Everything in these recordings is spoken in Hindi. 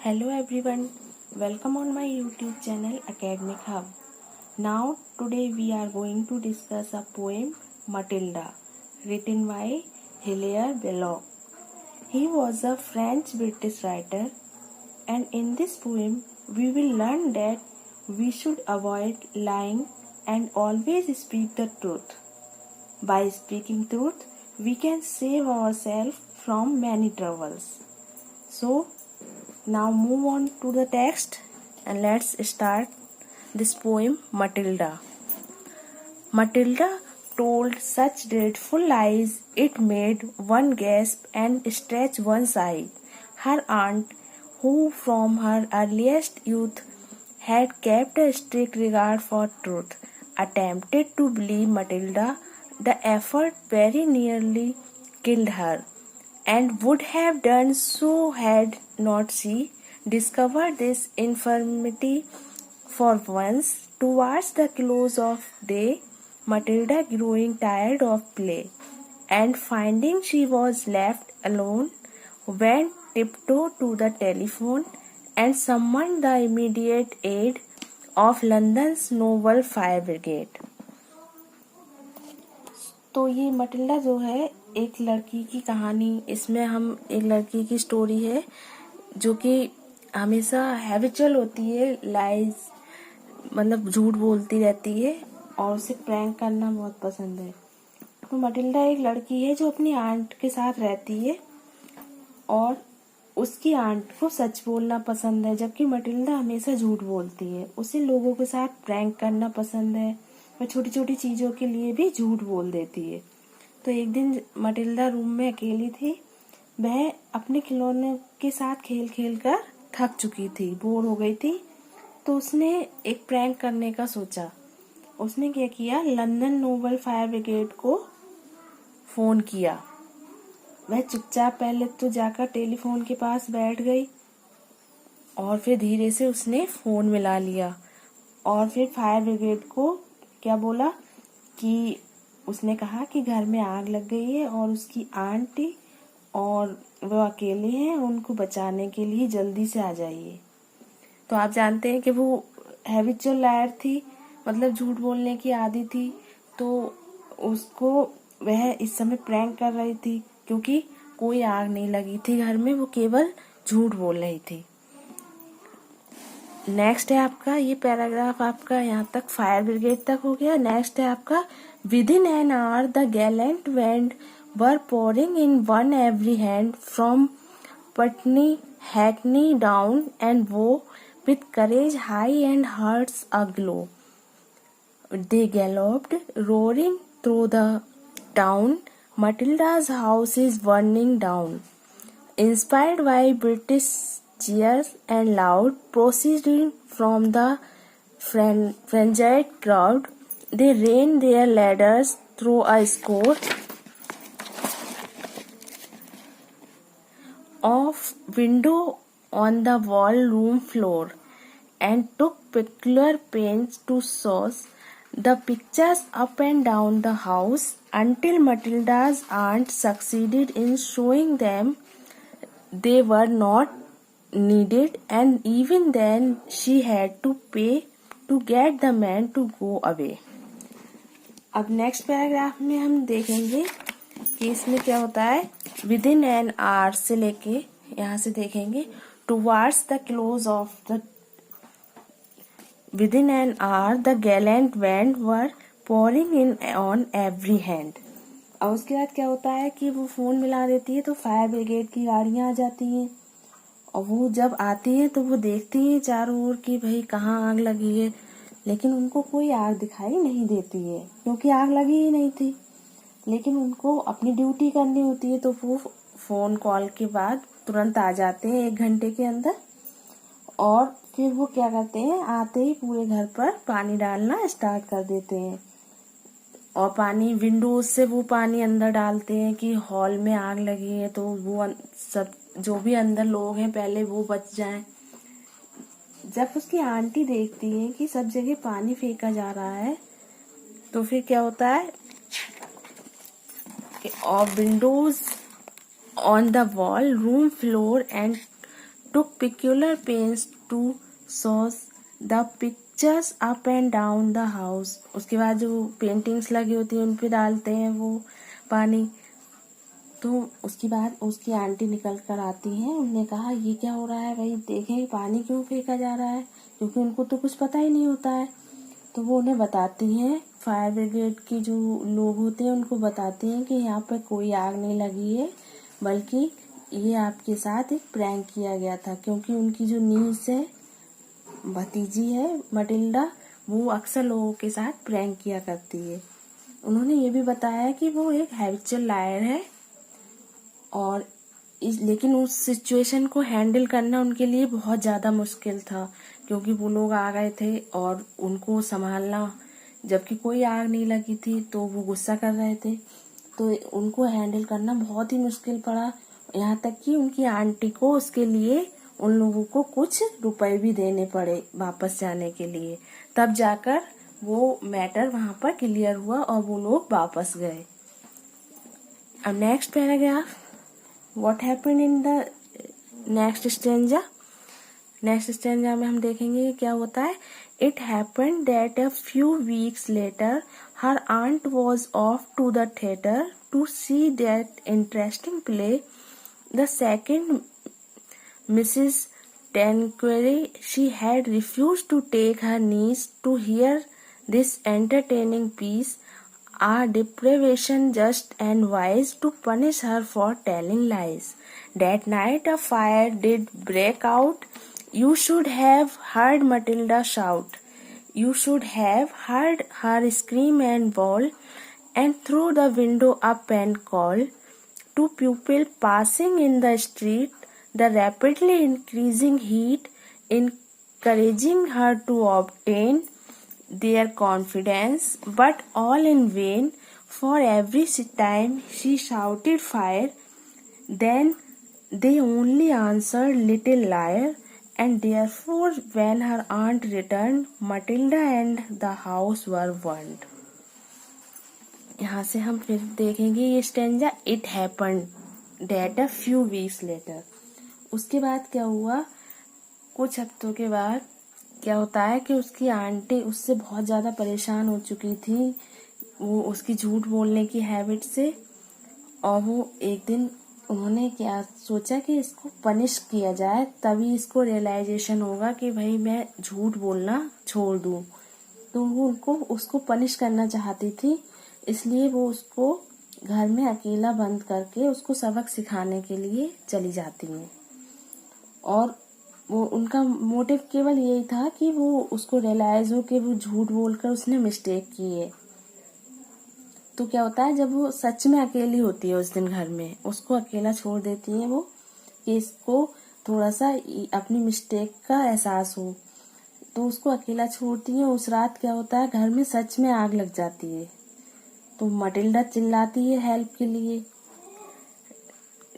Hello everyone, welcome on my YouTube channel Academic Hub. Now today we are going to discuss a poem Matilda written by Hilaire Belloc. He was a French-British writer, and in this poem we will learn that we should avoid lying and always speak the truth. By speaking truth, we can save ourselves from many troubles. So now move on to the text and let's start this poem Matilda. Matilda told such dreadful lies it made one gasp and stretch one's eye. Her aunt, who from her earliest youth had kept a strict regard for truth, attempted to believe Matilda. The effort very nearly killed her, and would have done so had not she discovered this infirmity. For once, towards the close of day, Matilda, growing tired of play, and finding she was left alone, went tiptoe to the telephone and summoned the immediate aid of London's noble fire brigade. तो ये मटिल्डा जो है एक लड़की की कहानी, इसमें हम एक लड़की की स्टोरी है जो कि हमेशा हैबिचुअल होती है, लाइज मतलब झूठ बोलती रहती है और उसे प्रैंक करना बहुत पसंद है। तो मटिल्डा एक लड़की है जो अपनी आंट के साथ रहती है और उसकी आंट को सच बोलना पसंद है, जबकि मटिल्डा हमेशा झूठ बोलती है। उसे लोगों के साथ प्रैंक करना पसंद है, वह छोटी छोटी चीजों के लिए भी झूठ बोल देती है। तो एक दिन मटिल्डा रूम में अकेली थी। वह अपने खिलौने के साथ खेल खेल कर थक चुकी थी, बोर हो गई थी। तो उसने एक प्रैंक करने का सोचा। उसने क्या किया, लंदन नोबल फायर ब्रिगेड को फोन किया। वह चुपचाप पहले तो जाकर टेलीफोन के पास बैठ गई और फिर धीरे से उसने फोन मिला लिया और फिर फायर ब्रिगेड को क्या बोला कि उसने कहा कि घर में आग लग गई है और उसकी आंटी और वो अकेले हैं, उनको बचाने के लिए जल्दी से आ जाइए। तो आप जानते हैं कि वो हैबिचुअल लायर थी, मतलब झूठ बोलने की आदी थी। तो उसको वह इस समय प्रैंक कर रही थी क्योंकि कोई आग नहीं लगी थी घर में, वो केवल झूठ बोल रही थी। नेक्स्ट है आपका ये पैराग्राफ, आपका यहाँ तक फायर ब्रिगेड तक हो गया। नेक्स्ट है आपका with in an hour the Gallant band were pouring in one every hand from Patni Hackney down and वो with courage high and hearts aglow. They galloped, roaring through the town. Matilda's house is burning down. Inspired by British cheers and loud proceeding from the frenzied crowd, they ran their ladders through a score of windows on the wall room floor and took particular pains to souse the pictures up and down the house until Matilda's aunt succeeded in showing them they were not needed, and even then she had to pay to get the man to go away. अब नेक्स्ट पैराग्राफ में हम देखेंगे कि इसमें क्या होता है। विद इन एन आवर से लेके यहाँ से देखेंगे towards the close of the within an hour the gallant band were pouring in on every hand. और उसके बाद क्या होता है कि वो फोन मिला देती है तो फायर ब्रिगेड की गाड़ियां आ जाती हैं और वो जब आती है तो वो देखती है चारों ओर कि भाई कहाँ आग लगी है, लेकिन उनको कोई आग दिखाई नहीं देती है क्योंकि आग लगी ही नहीं थी। लेकिन उनको अपनी ड्यूटी करनी होती है तो वो फोन कॉल के बाद तुरंत आ जाते हैं 1 घंटे के अंदर। और फिर वो क्या करते हैं, आते ही पूरे घर पर पानी डालना स्टार्ट कर देते हैं और पानी विंडोज से वो पानी अंदर डालते हैं कि हॉल में आग लगी है तो वो सब जो भी अंदर लोग हैं पहले वो बच जाएं। जब उसकी आंटी देखती है कि सब जगह पानी फेंका जा रहा है तो फिर क्या होता है कि और Windows on the wall, room floor and took peculiar pains to souse the pictures up and down the house। उसके बाद जो पेंटिंग्स लगी होती हैं उन पे डालते हैं वो पानी। तो उसके बाद उसकी आंटी निकल कर आती हैं, उन्होंने कहा ये क्या हो रहा है भाई, देखें पानी क्यों फेंका जा रहा है, क्योंकि उनको तो कुछ पता ही नहीं होता है। तो वो उन्हें बताती हैं, फायर ब्रिगेड की जो लोग होते हैं उनको बताती हैं कि यहाँ पर कोई आग नहीं लगी है, बल्कि ये आपके साथ एक प्रैंक किया गया था। क्योंकि उनकी जो नीस है, भतीजी है मटिल्डा, वो अक्सर लोगों के साथ प्रैंक किया करती है। उन्होंने ये भी बताया कि वो एक हैबिचुअल लायर है और लेकिन उस सिचुएशन को हैंडल करना उनके लिए बहुत ज़्यादा मुश्किल था, क्योंकि वो लोग आ गए थे और उनको संभालना, जबकि कोई आग नहीं लगी थी, तो वो गुस्सा कर रहे थे, तो उनको हैंडल करना बहुत ही मुश्किल पड़ा। यहाँ तक कि उनकी आंटी को उसके लिए उन लोगों को कुछ रुपए भी देने पड़े वापस जाने के लिए, तब जाकर वो मैटर वहाँ पर क्लियर हुआ और वो लोग वापस गए। अब next paragraph, what happened in the next stanza. Next stanza में हम देखेंगे क्या होता है। It happened that a few weeks later her aunt was off to the theatre to see that interesting play. The second Mrs. Tanqueray, she had refused to take her niece to hear this entertaining piece, a deprivation just and wise to punish her for telling lies. That night a fire did break out. You should have heard Matilda shout. You should have heard her scream and bawl, and through the window up and call to people passing in the street, the rapidly increasing heat encouraging her to obtain their confidence, but all in vain, for every time she shouted fire, then they only answered little liar, and therefore when her aunt returned, Matilda and the house were burned। यहाँ से हम फिर देखेंगे ये stanza, it happened that a few weeks letter. उसके बाद क्या हुआ, कुछ हफ्तों के बाद क्या होता है कि उसकी आंटी उससे बहुत ज़्यादा परेशान हो चुकी थी, वो उसकी झूठ बोलने की हैबिट से, और वो एक दिन उन्होंने क्या सोचा कि इसको पनिश किया जाए, तभी इसको रियलाइजेशन होगा कि भाई मैं झूठ बोलना छोड़ दूं। तो वो उसको पनिश करना चाहती थी, इसलिए वो उसको घर में अकेला बंद करके उसको सबक सिखाने के लिए चली जाती हैं। और वो उनका मोटिव केवल यही था कि वो उसको रियलाइज हो कि वो झूठ बोलकर उसने मिस्टेक की है। तो क्या होता है, जब वो सच में अकेली होती है उस दिन घर में, उसको अकेला छोड़ देती है वो, कि इसको थोड़ा सा अपनी मिस्टेक का एहसास हो, तो उसको अकेला छोड़ती है। उस रात क्या होता है, घर में सच में आग लग जाती है। तो मटिल्डा चिल्लाती है हेल्प के लिए,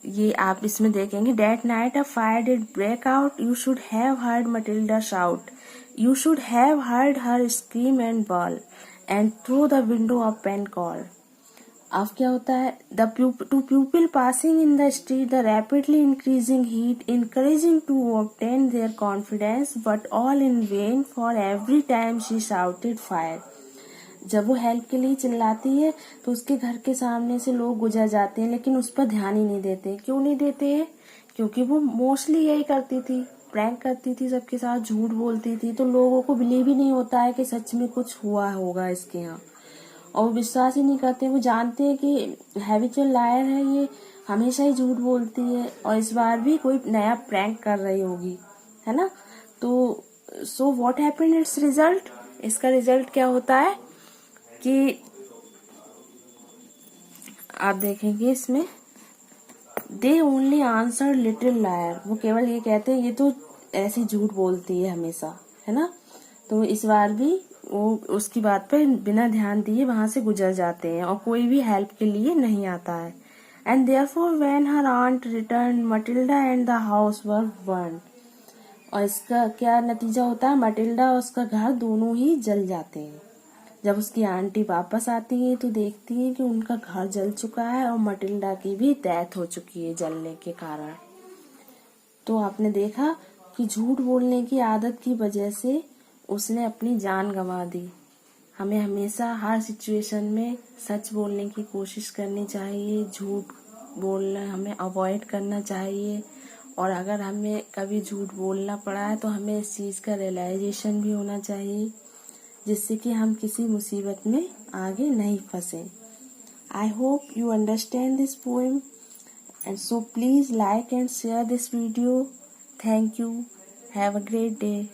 ये आप इसमें देखेंगे। That night a fire did break out. You should have heard Matilda shout. You should have heard her scream and bawl, and through the window up and call. अब क्या होता है, to people passing in the street, the rapidly increasing heat encouraging to obtain their confidence, but all in vain, for every time she shouted fire. जब वो हेल्प के लिए चिल्लाती है तो उसके घर के सामने से लोग गुजर जाते हैं, लेकिन उस पर ध्यान ही नहीं देते। क्यों नहीं देते हैं, क्योंकि वो मोस्टली यही करती थी, प्रैंक करती थी सबके साथ, झूठ बोलती थी, तो लोगों को बिलीव ही नहीं होता है कि सच में कुछ हुआ होगा इसके यहाँ, और विश्वास ही नहीं करते। वो जानते हैं कि हैबिचुअल लायर है, ये हमेशा ही झूठ बोलती है और इस बार भी कोई नया प्रैंक कर रही होगी, है ना। तो so what happened, it's result, इसका रिजल्ट क्या होता है कि आप देखेंगे इसमें, they only answer little liar, वो केवल ये कहते हैं ये तो ऐसी झूठ बोलती है हमेशा, है ना। तो इस बार भी वो उसकी बात पर बिना ध्यान दिए वहां से गुजर जाते हैं और कोई भी हेल्प के लिए नहीं आता है। And therefore when her aunt return, Matilda and the house were burn. और इसका क्या नतीजा होता है, मटिल्डा और उसका घर दोनों ही जल जाते हैं। जब उसकी आंटी वापस आती है तो देखती है कि उनका घर जल चुका है और मटिल्डा की भी डेथ हो चुकी है जलने के कारण। तो आपने देखा कि झूठ बोलने की आदत की वजह से उसने अपनी जान गंवा दी। हमें हमेशा हर सिचुएशन में सच बोलने की कोशिश करनी चाहिए, झूठ बोलना हमें अवॉइड करना चाहिए। और अगर हमें कभी झूठ बोलना पड़ा है तो हमें इस चीज़ का रियलाइजेशन भी होना चाहिए, जिससे कि हम किसी मुसीबत में आगे नहीं फंसे। I hope you understand this poem, and so please like and share this video. Thank you. Have a great day.